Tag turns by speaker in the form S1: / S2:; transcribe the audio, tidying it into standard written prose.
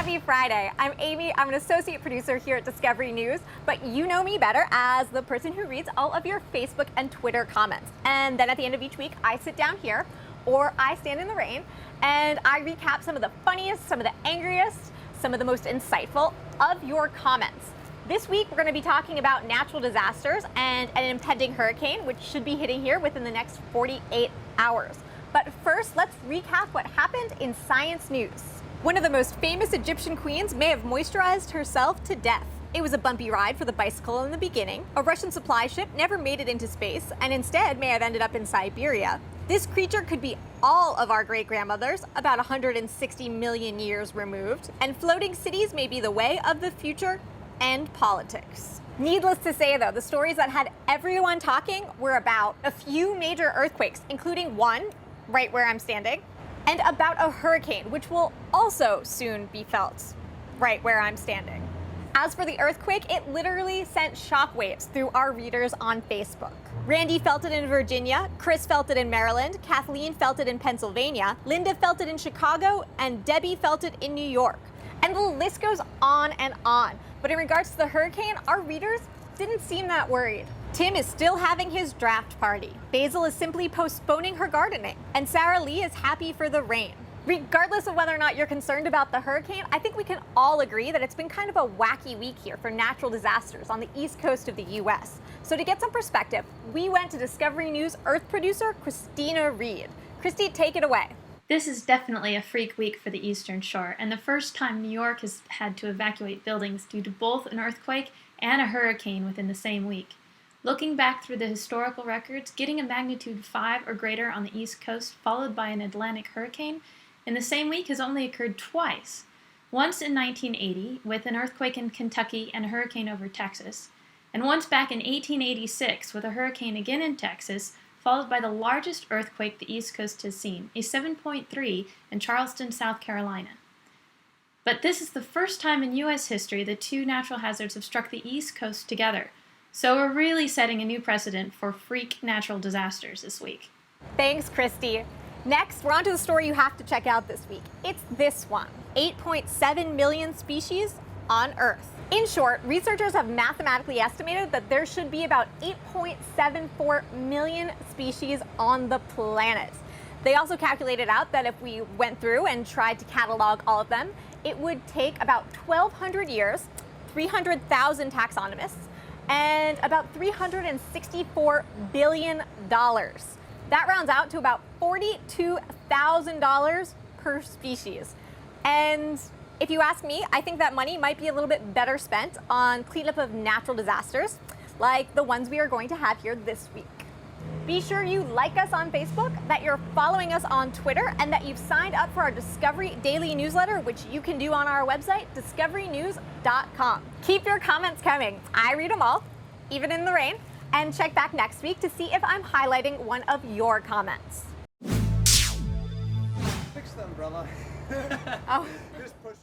S1: Happy Friday. I'm Amy. I'm an associate producer here at Discovery News, but you know me better as the person who reads all of your Facebook and Twitter comments. And then at the end of each week, I sit down here, or I stand in the rain, and I recap some of the funniest, some of the angriest, some of the most insightful of your comments. This week, we're going to be talking about natural disasters and an impending hurricane, which should be hitting here within the next 48 hours. But first, let's recap what happened in science news. One of the most famous Egyptian queens may have moisturized herself to death. It was a bumpy ride for the bicycle in the beginning. A Russian supply ship never made it into space and instead may have ended up in Siberia. This creature could be all of our great-grandmothers, about 160 million years removed, and floating cities may be the way of the future and politics. Needless to say, though, the stories that had everyone talking were about a few major earthquakes, including one right where I'm standing, and about a hurricane, which will also soon be felt right where I'm standing. As for the earthquake, it literally sent shockwaves through our readers on Facebook. Randy felt it in Virginia, Chris felt it in Maryland, Kathleen felt it in Pennsylvania, Linda felt it in Chicago, and Debbie felt it in New York. And the list goes on and on. But in regards to the hurricane, our readers didn't seem that worried. Tim is still having his draft party. Basil is simply postponing her gardening. And Sarah Lee is happy for the rain. Regardless of whether or not you're concerned about the hurricane, I think we can all agree that it's been kind of a wacky week here for natural disasters on the east coast of the US. So to get some perspective, we went to Discovery News Earth producer Christina Reed. Christy, take it away.
S2: This is definitely a freak week for the Eastern Shore, and the first time New York has had to evacuate buildings due to both an earthquake and a hurricane within the same week. Looking back through the historical records, getting a magnitude 5 or greater on the East Coast followed by an Atlantic hurricane in the same week has only occurred twice. Once in 1980 with an earthquake in Kentucky and a hurricane over Texas, and once back in 1886 with a hurricane again in Texas, followed by the largest earthquake the East Coast has seen, a 7.3 in Charleston, South Carolina. But this is the first time in U.S. history that two natural hazards have struck the East Coast together. So we're really setting a new precedent for freak natural disasters this week.
S1: Thanks, Christy. Next, we're on to the story you have to check out this week. It's this one: 8.7 million species on Earth. In short, researchers have mathematically estimated that there should be about 8.74 million species on the planet. They also calculated out that if we went through and tried to catalog all of them, it would take about 1,200 years, 300,000 taxonomists, and about $364 billion. That rounds out to about $42,000 per species. And if you ask me, I think that money might be a little bit better spent on cleanup of natural disasters, like the ones we are going to have here this week. Be sure you like us on Facebook, that you're following us on Twitter, and that you've signed up for our Discovery Daily newsletter, which you can do on our website, discoverynews.com. Keep your comments coming. I read them all, even in the rain, and check back next week to see if I'm highlighting one of your comments.
S3: Fix the umbrella.
S1: Oh.
S3: Just push it.